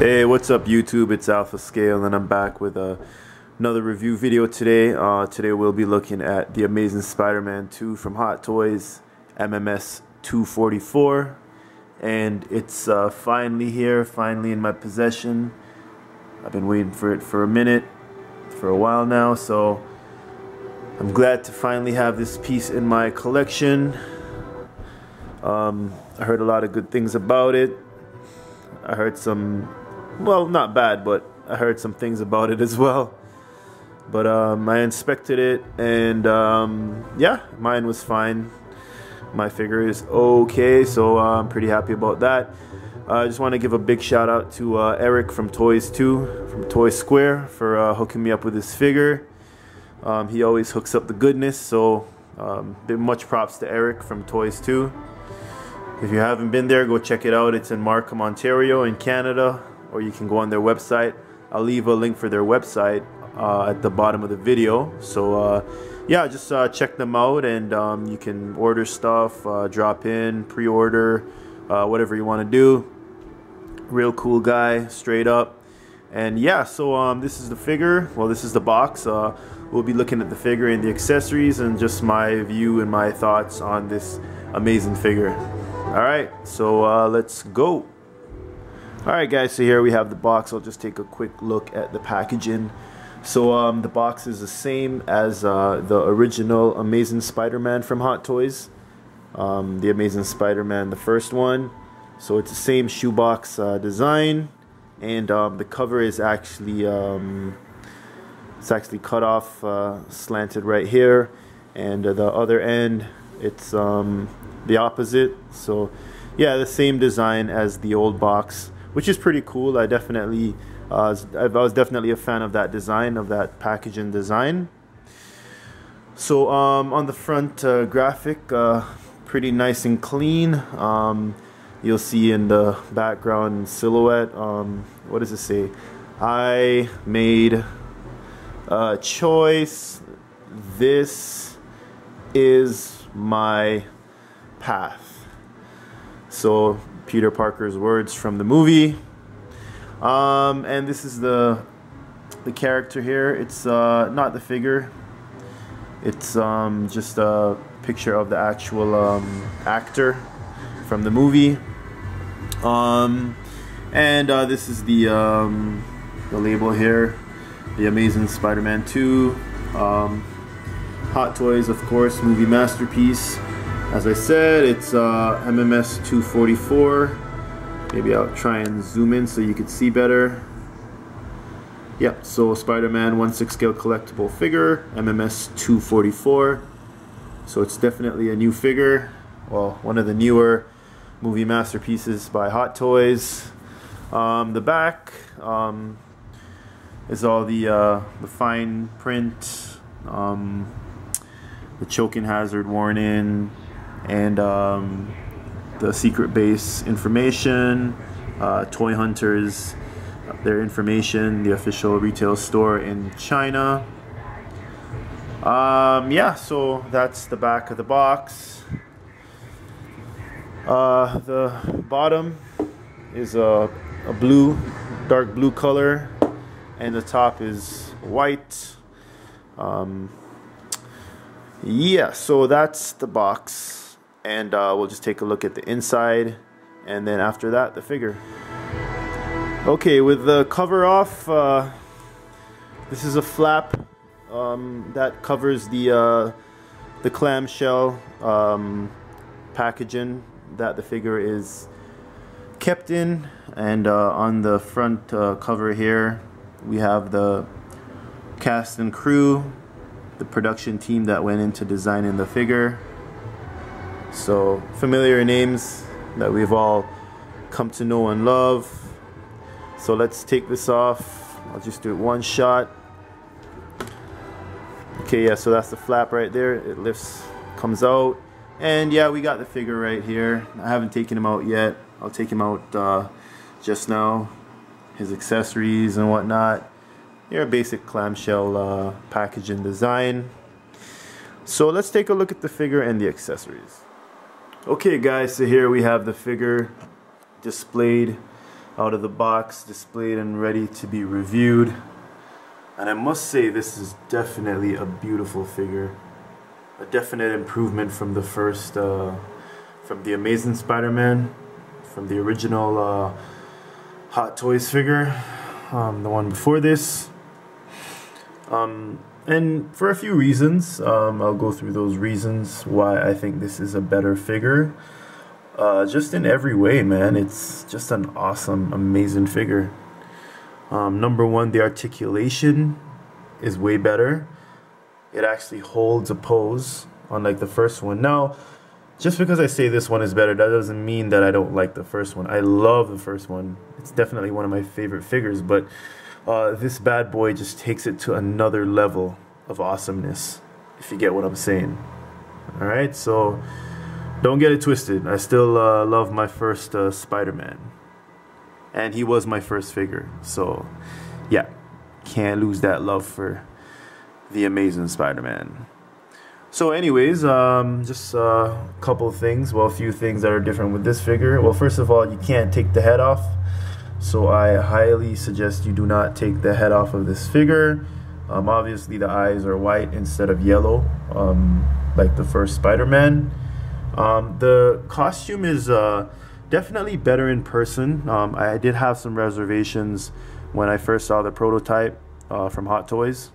Hey, what's up YouTube? It's Alpha Scale and I'm back with another review video today. Today we'll be looking at the Amazing Spider-Man 2 from Hot Toys, MMS 244, and it's finally here, finally in my possession. I've been waiting for it for a while now, so I'm glad to finally have this piece in my collection. I heard a lot of good things about it. I heard some, well, not bad, but I heard some things about it as well. But I inspected it, and yeah, mine was fine. My figure is okay, so I'm pretty happy about that. I just want to give a big shout out to Eric from Toys 2, from Toy Square, for hooking me up with this figure. He always hooks up the goodness, so much props to Eric from Toys 2. If you haven't been there, go check it out. It's in Markham, Ontario in Canada, or you can go on their website. I'll leave a link for their website at the bottom of the video. So yeah, just check them out, and you can order stuff, drop in, pre-order, whatever you want to do. Real cool guy, straight up. And yeah, so this is the figure. Well, this is the box. We'll be looking at the figure and the accessories and just my view and my thoughts on this amazing figure. Alright, so let's go. Alright guys, so here we have the box. I'll just take a quick look at the packaging. So the box is the same as the original Amazing Spider-Man from Hot Toys. The Amazing Spider-Man, the first one. So it's the same shoebox design, and the cover is actually cut off, slanted right here, and the other end it's the opposite. So yeah, the same design as the old box, which is pretty cool. I was definitely a fan of that design, of that packaging design. So on the front graphic, pretty nice and clean. You'll see in the background silhouette, what does it say? I made a choice. This is my path. So Peter Parker's words from the movie. And this is the character here. It's not the figure. It's just a picture of the actual actor from the movie. And this is the label here, the Amazing Spider-Man 2. Hot Toys, of course, movie masterpiece. As I said, it's MMS 244. Maybe I'll try and zoom in so you can see better. Yep, so Spider-Man 1/6 scale collectible figure, MMS 244. So it's definitely a new figure. Well, one of the newer movie masterpieces by Hot Toys. The back is all the fine print, the choking hazard warning, and the secret base information, Toy Hunters, their information, the official retail store in China. Yeah, so that's the back of the box. The bottom is a blue, dark blue color, and the top is white. Yeah, so that's the box, and we'll just take a look at the inside, and then after that, the figure. Okay, with the cover off, this is a flap that covers the clamshell packaging that the figure is kept in, and on the front cover here we have the cast and crew, the production team that went into designing the figure. So familiar names that we've all come to know and love. So let's take this off. I'll just do it one shot. Okay, yeah, so that's the flap right there. It lifts, comes out, and yeah, we got the figure right here. I haven't taken him out yet. I'll take him out just now. His accessories and whatnot. Your basic clamshell packaging design. So let's take a look at the figure and the accessories. Okay guys, so here we have the figure displayed out of the box, displayed and ready to be reviewed. And I must say, this is definitely a beautiful figure. A definite improvement from the first, from the Amazing Spider-Man, from the original Hot Toys figure, the one before this. And for a few reasons, I'll go through those reasons why I think this is a better figure. Just in every way, man, it's just an awesome, amazing figure. Number one, the articulation is way better. It actually holds a pose, unlike the first one. Now, just because I say this one is better, that doesn't mean that I don't like the first one. I love the first one. It's definitely one of my favorite figures, but this bad boy just takes it to another level of awesomeness, if you get what I'm saying. Alright, so don't get it twisted. I still love my first Spider-Man. And he was my first figure. So, yeah, can't lose that love for the Amazing Spider-Man. So anyways, just a couple of things. Well, a few things that are different with this figure. Well, first of all, you can't take the head off. So I highly suggest you do not take the head off of this figure. Obviously, the eyes are white instead of yellow, like the first Spider-Man. The costume is definitely better in person. I did have some reservations when I first saw the prototype from Hot Toys.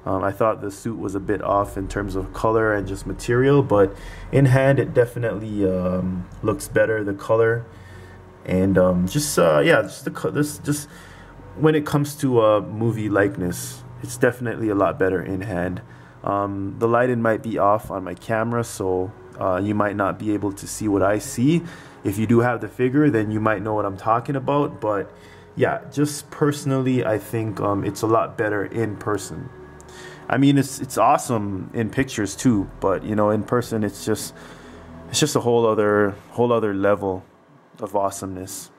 I thought the suit was a bit off in terms of color and just material, but in hand it definitely looks better, the color, and yeah, just when it comes to movie likeness, it's definitely a lot better in hand. The lighting might be off on my camera, so you might not be able to see what I see. If you do have the figure, then you might know what I'm talking about. But yeah, just personally, I think it's a lot better in person. I mean, it's awesome in pictures too, but you know, in person, it's just a whole other level of awesomeness.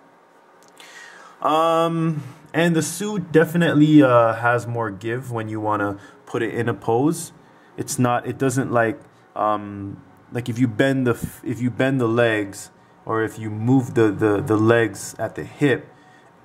And the suit definitely has more give when you want to put it in a pose. It doesn't like if you bend the legs, or if you move the legs at the hip,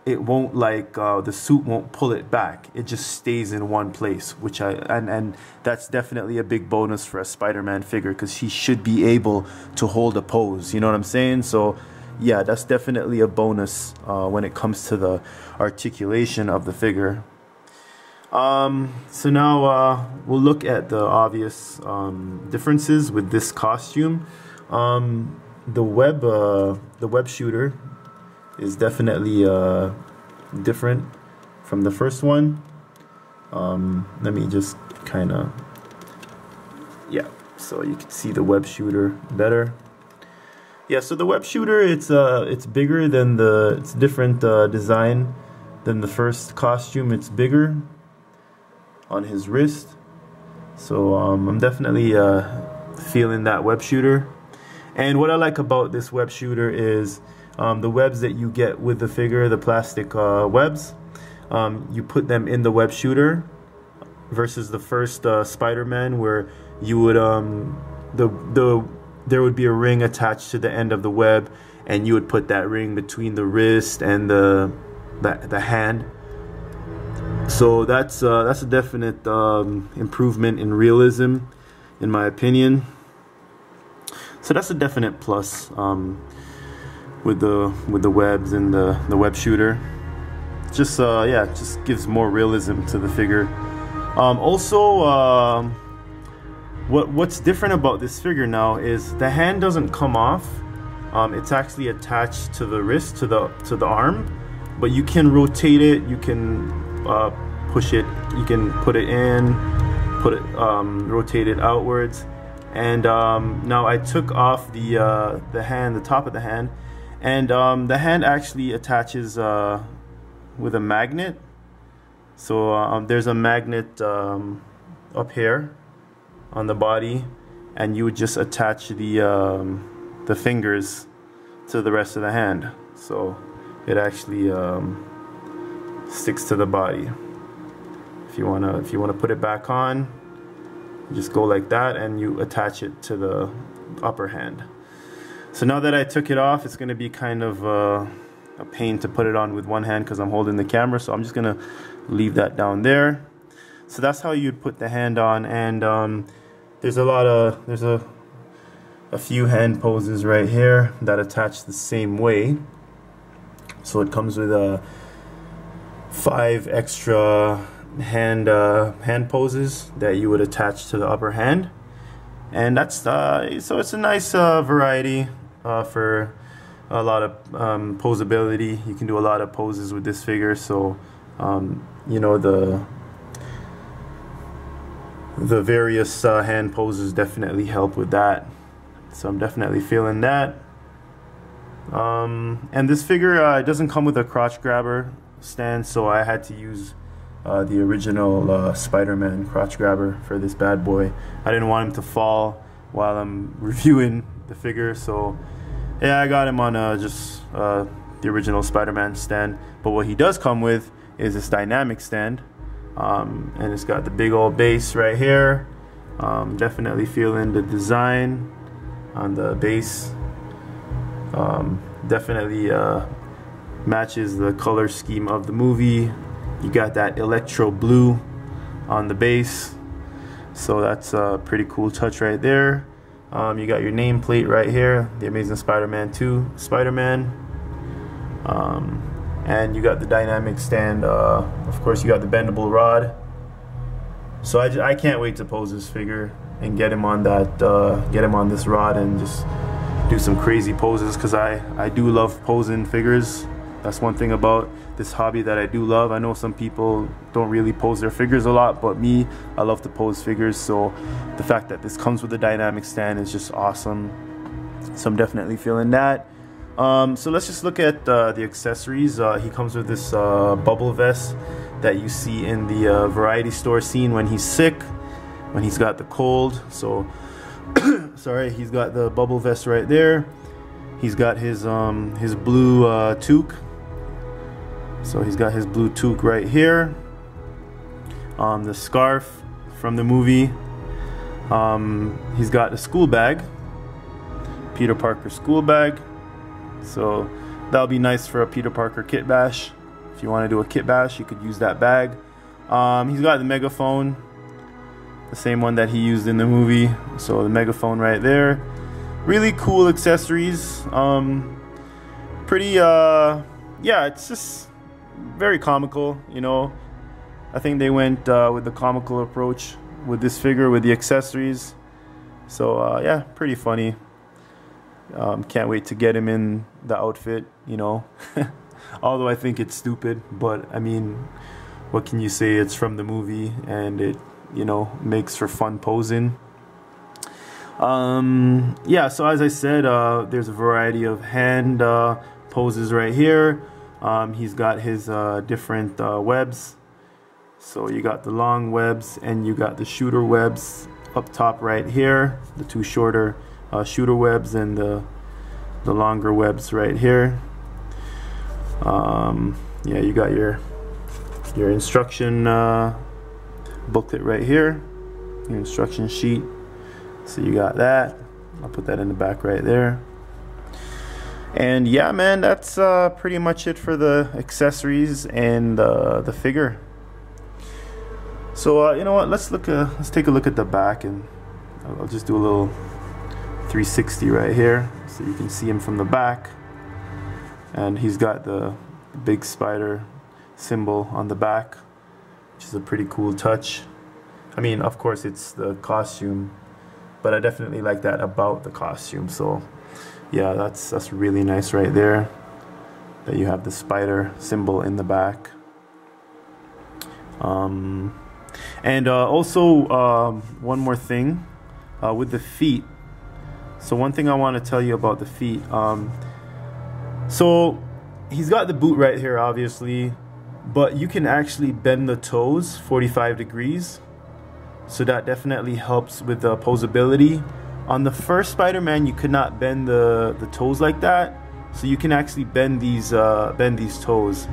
it won't the suit won't pull it back. It just stays in one place, which and that's definitely a big bonus for a Spider-Man figure, because he should be able to hold a pose. You know what I'm saying? So yeah, that's definitely a bonus when it comes to the articulation of the figure. So now we'll look at the obvious differences with this costume. The web shooter is definitely different from the first one. Let me just kind of, yeah, so you can see the web shooter better. Yeah, so the web shooter, it's bigger than it's different design than the first costume. It's bigger on his wrist, so I'm definitely feeling that web shooter. And what I like about this web shooter is the webs that you get with the figure, the plastic webs, you put them in the web shooter, versus the first Spider-Man, where you would there would be a ring attached to the end of the web, and you would put that ring between the wrist and the hand. So that's a definite improvement in realism, in my opinion. So that's a definite plus with the webs and the web shooter. Just yeah, it just gives more realism to the figure. Also, what's different about this figure now is the hand doesn't come off. It's actually attached to the wrist, to the arm, but you can rotate it. You can push it. You can put it in, rotate it outwards. And now I took off the hand, the top of the hand, and the hand actually attaches with a magnet. So there's a magnet up here on the body, and you would just attach the fingers to the rest of the hand, so it actually sticks to the body. If you wanna put it back on, you just go like that, and you attach it to the upper hand. So now that I took it off, it's gonna be kind of a a pain to put it on with one hand because I'm holding the camera, so I'm just gonna leave that down there. So that's how you'd put the hand on, and there's a few hand poses right here that attach the same way. So it comes with 5 extra hand poses that you would attach to the upper hand, and that's so it's a nice variety for a lot of posability. You can do a lot of poses with this figure, so you know, the various hand poses definitely help with that. So I'm definitely feeling that. And this figure, it doesn't come with a crotch grabber stand, so I had to use the original Spider-Man crotch grabber for this bad boy. I didn't want him to fall while I'm reviewing the figure, so yeah, I got him on just the original Spider-Man stand. But what he does come with is this dynamic stand, and it's got the big old base right here. Definitely feeling the design on the base. Definitely matches the color scheme of the movie. You got that electro blue on the base, so that's a pretty cool touch right there. You got your nameplate right here, The Amazing Spider-Man 2 Spider-Man, and you got the dynamic stand. Of course, you got the bendable rod. So I can't wait to pose this figure and get him on that, get him on this rod and just do some crazy poses, because I do love posing figures. That's one thing about this hobby that I do love. I know some people don't really pose their figures a lot, but me, I love to pose figures. So the fact that this comes with a dynamic stand is just awesome. So I'm definitely feeling that. So let's just look at the accessories. He comes with this bubble vest that you see in the variety store scene when he's sick, when he's got the cold. So sorry, he's got the bubble vest right there. He's got his blue toque. So he's got his blue toque right here. The scarf from the movie. He's got a school bag, Peter Parker school bag. So that'll be nice for a Peter Parker kit bash. If you want to do a kit bash, you could use that bag. He's got the megaphone, the same one that he used in the movie. So the megaphone right there. Really cool accessories. Pretty yeah, it's just very comical, you know. I think they went with the comical approach with this figure, with the accessories. So yeah, pretty funny. Can't wait to get him in the outfit, you know. Although I think it's stupid, but I mean, what can you say? It's from the movie, and it, you know, makes for fun posing. Yeah, so as I said, there's a variety of hand poses right here. He's got his different webs. So you got the long webs and you got the shooter webs up top right here. The two shorter shooter webs and the longer webs right here. Yeah, you got your instruction booklet right here, your instruction sheet. So you got that. I'll put that in the back right there. And yeah, man, that's pretty much it for the accessories and the figure. So you know what? Let's take a look at the back, and I'll just do a little 360 right here, so you can see him from the back. And he's got the big spider symbol on the back, which is a pretty cool touch. I mean, of course, it's the costume, but I definitely like that about the costume. So yeah, that's really nice right there, that you have the spider symbol in the back. And also one more thing with the feet. So one thing I want to tell you about the feet. So he's got the boot right here, obviously, but you can actually bend the toes 45 degrees. So that definitely helps with the posability. On the first Spider-Man, you could not bend the toes like that. So you can actually bend these toes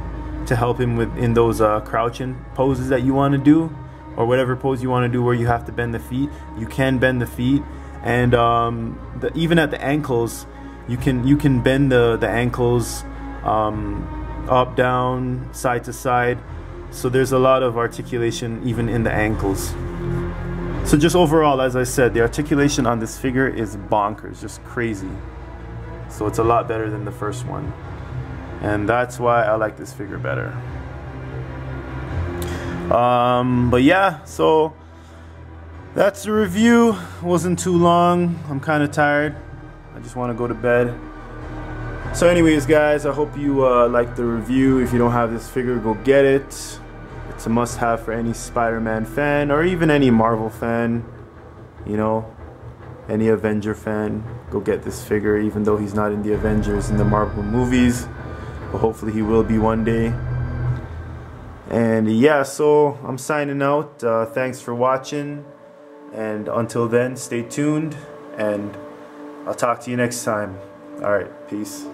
to help him in those crouching poses that you want to do, or whatever pose you want to do where you have to bend the feet. You can bend the feet, and even at the ankles, you can bend the ankles up, down, side to side. So there's a lot of articulation even in the ankles. So just overall, as I said, the articulation on this figure is bonkers, just crazy. So it's a lot better than the first one. And that's why I like this figure better. But yeah, so that's the review. It wasn't too long. I'm kind of tired. I just want to go to bed. So anyways, guys, I hope you liked the review. If you don't have this figure, go get it. It's a must-have for any Spider-Man fan, or even any Marvel fan, you know, any Avenger fan. Go get this figure, even though he's not in the Avengers in the Marvel movies, but hopefully he will be one day. And yeah, so I'm signing out. Thanks for watching, and until then, stay tuned, and I'll talk to you next time. Alright, peace.